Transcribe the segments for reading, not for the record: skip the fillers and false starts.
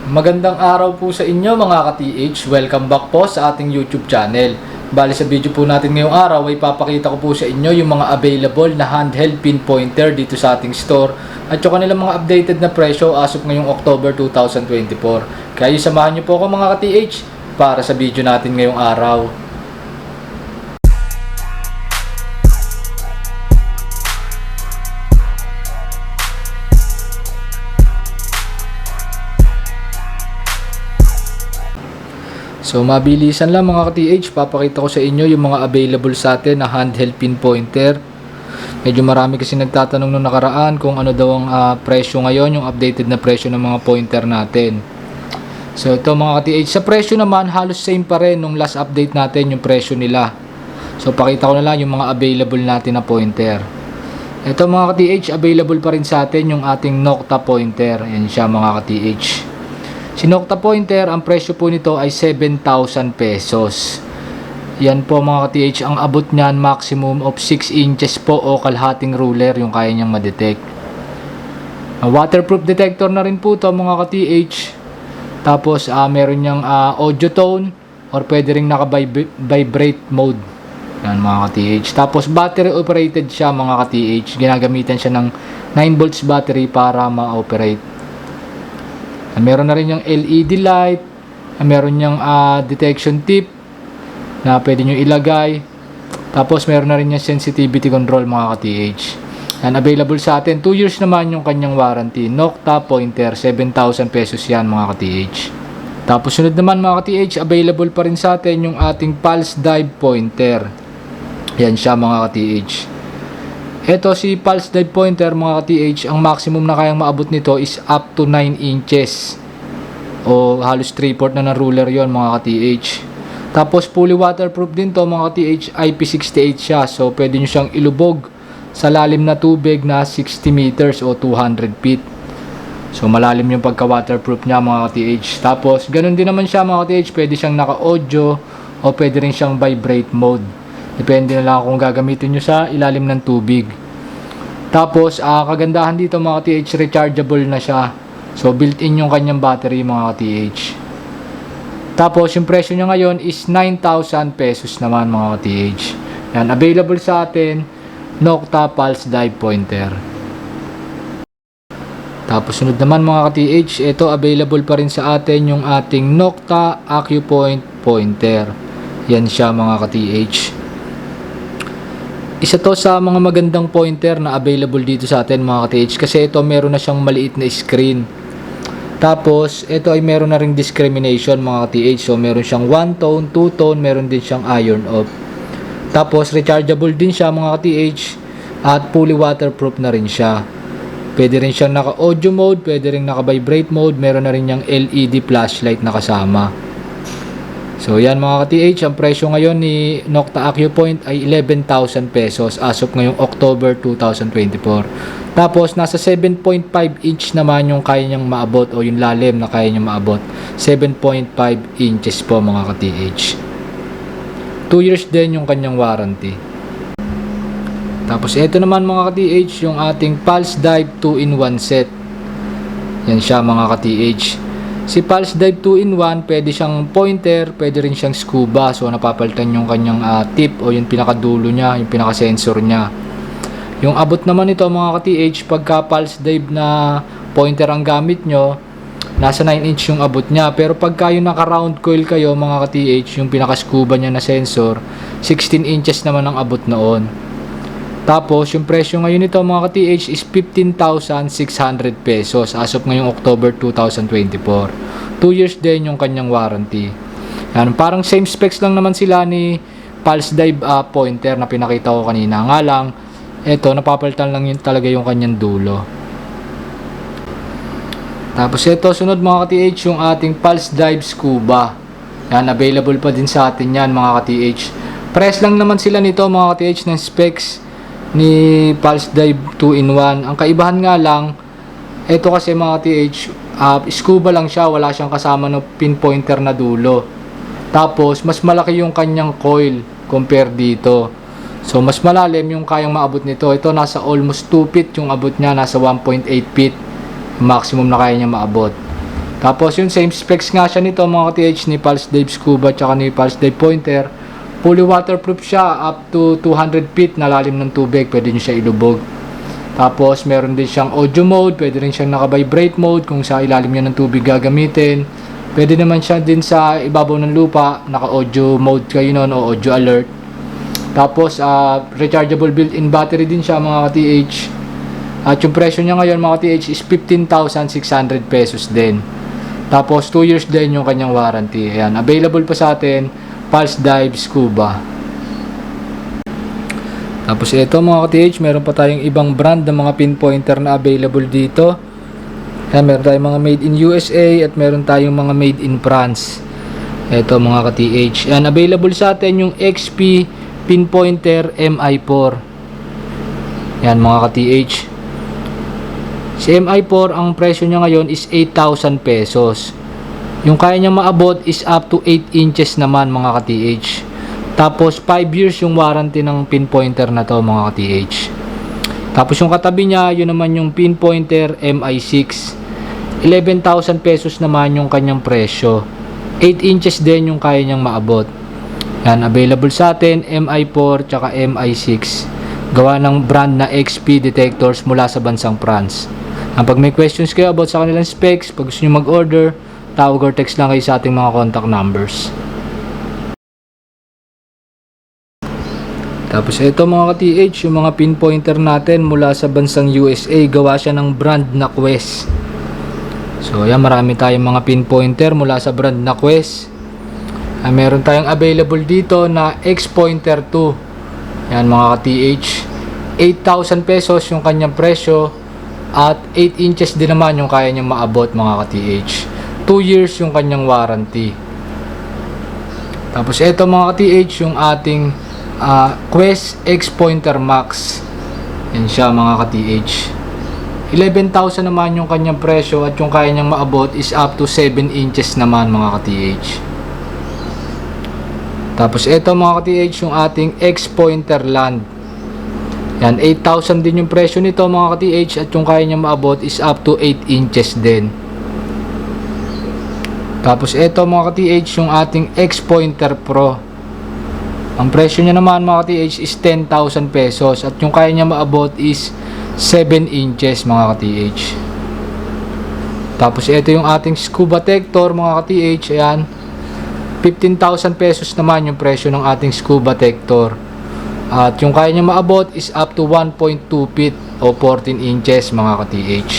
Magandang araw po sa inyo mga ka-TH. Welcome back po sa ating YouTube channel. Bali sa video po natin ngayong araw ay papakita ko po sa inyo yung mga available na handheld pinpointer dito sa ating store at yung kanilang mga updated na presyo as of ngayong October 2024. Kaya samahan niyo po ako mga ka-TH para sa video natin ngayong araw. So mabilisan lang mga ka-TH, papakita ko sa inyo yung mga available sa atin na handheld pinpointer. Medyo marami kasi nagtatanong nung nakaraan kung ano daw ang presyo ngayon, yung updated na presyo ng mga pointer natin. So ito mga ka-TH, sa presyo naman halos same pa rin nung last update natin yung presyo nila. So pakita ko na lang yung mga available natin na pointer. Ito mga ka-TH, available pa rin sa atin yung ating Nocta pointer. Yan siya mga ka-TH. Si Nocta pointer, ang presyo po nito ay 7,000 pesos. Yan po mga ka-TH, ang abot niyan maximum of 6 inches po o kalahating ruler yung kaya niyang ma-detect. Waterproof detector na rin po to mga ka-TH. Tapos meron niyang audio tone or pwede rin naka-vibrate mode. Yan mga ka-TH. Tapos battery operated siya mga ka-TH. Ginagamitan siya ng 9 volts battery para ma-operate. Meron na rin yung LED light, meron yung detection tip na pwede nyo ilagay. Tapos meron na rin yung sensitivity control mga ka-TH. And available sa atin, 2 years naman yung kanyang warranty. Nocta pointer, 7,000 pesos yan mga ka-TH. Tapos sunod naman mga ka-TH, available pa rin sa atin yung ating Pulse Dive pointer. Yan siya mga ka-TH. Ito si Pulse Dive pointer mga ka-TH, ang maximum na kayang maabot nito is up to 9 inches. O halos 3/4 na ruler yon mga ka-TH. Tapos fully waterproof din to mga ka-TH, IP68 siya. So pwede nyo siyang ilubog sa lalim na tubig na 60 meters o 200 feet. So malalim yung pagka-waterproof niya mga ka-TH. Tapos ganun din naman siya mga ka-TH, pwede siyang naka-audio o pwede rin siyang vibrate mode. Depende na lang kung gagamitin nyo sa ilalim ng tubig. Tapos, kagandahan dito mga ka-TH, rechargeable na siya. So, built-in yung kanyang battery mga ka-TH. Tapos, yung presyo niya ngayon is 9,000 pesos naman mga ka-TH. Yan, available sa atin, Nocta Pulse Dive pointer. Tapos, sunod naman mga ka-TH, ito available pa rin sa atin yung ating Nocta AcuPoint pointer. Yan siya mga ka-TH. Isa to sa mga magandang pointer na available dito sa atin mga ka-TH kasi ito meron na siyang maliit na screen. Tapos ito ay meron na ring discrimination mga ka-TH. So meron siyang 1 tone, 2 tone, meron din siyang iron off. Tapos rechargeable din siya mga ka-TH at fully waterproof na rin siya. Pwede rin siyang naka-audio mode, pwede rin naka-vibrate mode, meron na rin yung LED flashlight na kasama. So yan mga ka-TH, ang presyo ngayon ni Nocta AcuPoint ay 11,000 pesos as of ngayong October 2024. Tapos nasa 7.5 inch naman yung kaya niyang maabot o yung lalim na kaya niyang maabot. 7.5 inches po mga ka-TH. 2 years din yung kanyang warranty. Tapos ito naman mga ka-TH, yung ating Pulse Dive 2-in-1 set. Yan siya mga ka-TH. Si Pulse Dive 2-in-1, pwede siyang pointer, pwede rin siyang scuba. So napapalitan yung kanyang tip o yung pinakadulo niya, yung pinaka-sensor niya. Yung abot naman ito mga ka-TH, pagka Pulse Dive na pointer ang gamit nyo, nasa 9 inch yung abot niya. Pero pagka yung naka-round coil kayo mga ka-TH, yung pinaka-scuba niya na sensor, 16 inches naman ang abot noon. Tapos, yung presyo ngayon nito mga ka-TH is 15,600 pesos as of ngayong October 2024. 2 years din yung kanyang warranty. Yan, parang same specs lang naman sila ni Pulse Dive pointer na pinakita ko kanina. Nga lang, ito, napapalitan lang yun talaga yung kanyang dulo. Tapos ito, sunod mga ka-TH, yung ating Pulse Dive Scuba. Yan, available pa din sa atin yan mga ka-TH. Press lang naman sila nito mga ka-TH ng specs ni Pulse Dive 2-in-1. Ang kaibahan nga lang, ito kasi mga TH, scuba lang siya, wala siyang kasama ng pinpointer na dulo. Tapos, mas malaki yung kanyang coil compare dito. So, mas malalim yung kayang maabot nito. Ito, nasa almost 2 feet yung abot niya, nasa 1.8 feet. Maximum na kaya niya maabot. Tapos yung same specs nga siya nito mga ka-TH ni Pulse Dave Scuba tsaka ni Pulse Dave Pointer. Fully waterproof siya up to 200 feet na lalim ng tubig, pwede nyo siya ilubog. Tapos meron din siyang audio mode, pwede rin siyang naka-vibrate mode kung sa ilalim niya ng tubig gagamitin. Pwede naman siya din sa ibabaw ng lupa, naka-audio mode kayo nun o audio alert. Tapos rechargeable built-in battery din siya mga ka-TH. At yung presyo niya ngayon mga ka-TH is 15,600 pesos din. Tapos 2 years din yung kanyang warranty. Ayan, available pa sa atin, Pulse Dive Scuba. Tapos ito mga ka-TH, meron pa tayong ibang brand ng mga pinpointer na available dito. Ayan, meron tayong mga made in USA at meron tayong mga made in France. Ito mga ka-TH. Ayan, available sa atin yung XP Pinpointer MI4. Ayan mga ka-TH. Si MI4, ang presyo niya ngayon is 8,000 pesos. Yung kaya niya maabot is up to 8 inches naman mga ka-TH. Tapos 5 years yung warranty ng pinpointer na to mga ka-TH. Tapos yung katabi niya, yun naman yung pinpointer MI6. 11,000 pesos naman yung kanyang presyo. 8 inches din yung kaya niyang maabot. Yan, available sa atin, MI4 tsaka MI6. Gawa ng brand na XP detectors mula sa bansang France. Pag may questions kayo about sa kanilang specs, pag gusto nyo mag-order, tawag or text lang kayo sa ating mga contact numbers. Tapos ito mga ka-TH, yung mga pinpointer natin mula sa bansang USA, gawa siya ng brand na Quest. So yan, marami tayong mga pinpointer mula sa brand na Quest. Meron tayong available dito na X-Pointer 2. Yan mga ka-TH, 8,000 pesos yung kanyang presyo. At 8 inches din naman yung kaya niyang maabot mga ka-TH. 2 years yung kanyang warranty. Tapos ito mga ka-TH, yung ating Quest X Pointer Max. Yan siya mga ka-TH. 11,000 naman yung kanyang presyo at yung kaya niyang maabot is up to 7 inches naman mga ka-TH. Tapos ito mga ka-TH, yung ating X Pointer Land. Yan, 8,000 din yung presyo nito mga ka-TH at yung kaya niya maabot is up to 8 inches din. Tapos ito mga ka-TH, yung ating X-Pointer Pro. Ang presyo niya naman mga ka-TH is 10,000 pesos at yung kaya niya maabot is 7 inches mga ka-TH. Tapos ito yung ating Scuba Tector mga ka-TH. Ayan, 15,000 pesos naman yung presyo ng ating Scuba Tector. At yung kaya niya maabot is up to 1.2 feet o 14 inches mga ka-TH.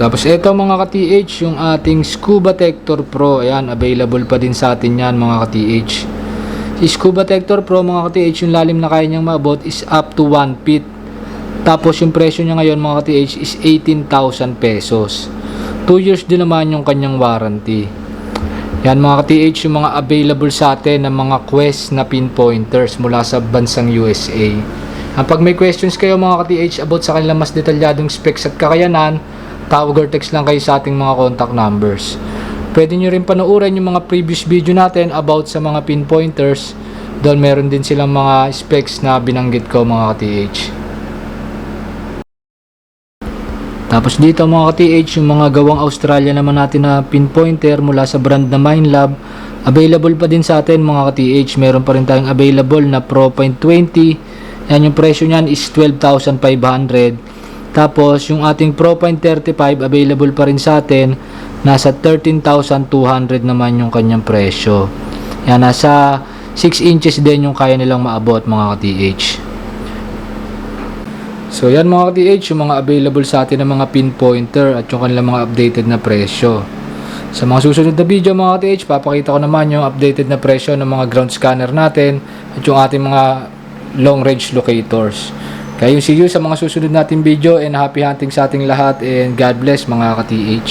Tapos ito mga ka-TH, yung ating Scuba Tector Pro. Ayan, available pa din sa atin yan mga ka-TH. Si Scuba Tector Pro mga ka-TH, yung lalim na kaya niyang maabot is up to 1 feet. Tapos yung presyo niya ngayon mga ka-TH is 18,000 pesos. 2 years din naman yung kanyang warranty. Yan mga ka-TH, yung mga available sa atin ng mga Quest na pinpointers mula sa bansang USA. Pag may questions kayo mga ka-TH about sa kanilang mas detalyadong specs at kakayanan, tawag or text lang kayo sa ating mga contact numbers. Pwede nyo rin panoorin yung mga previous video natin about sa mga pinpointers. Doon meron din silang mga specs na binanggit ko mga ka-TH. Tapos dito mga ka-TH, yung mga gawang Australia naman natin na pinpointer mula sa brand na Minelab, available pa din sa atin mga ka-TH. Meron pa rin tayong available na Pro Point 20. Yan, yung presyo niyan is 12,500. Tapos yung ating Pro Point 35 available pa rin sa atin, nasa 13,200 naman yung kanyang presyo. Yan, nasa 6 inches din yung kaya nilang maabot mga ka-TH. So yan mga ka-TH, yung mga available sa atin ng mga pinpointer at yung kanilang mga updated na presyo. Sa mga susunod na video mga ka-TH, papakita ko naman yung updated na presyo ng mga ground scanner natin at yung ating mga long range locators. Kaya see you sa mga susunod nating video, and happy hunting sa ating lahat, and God bless mga ka-TH.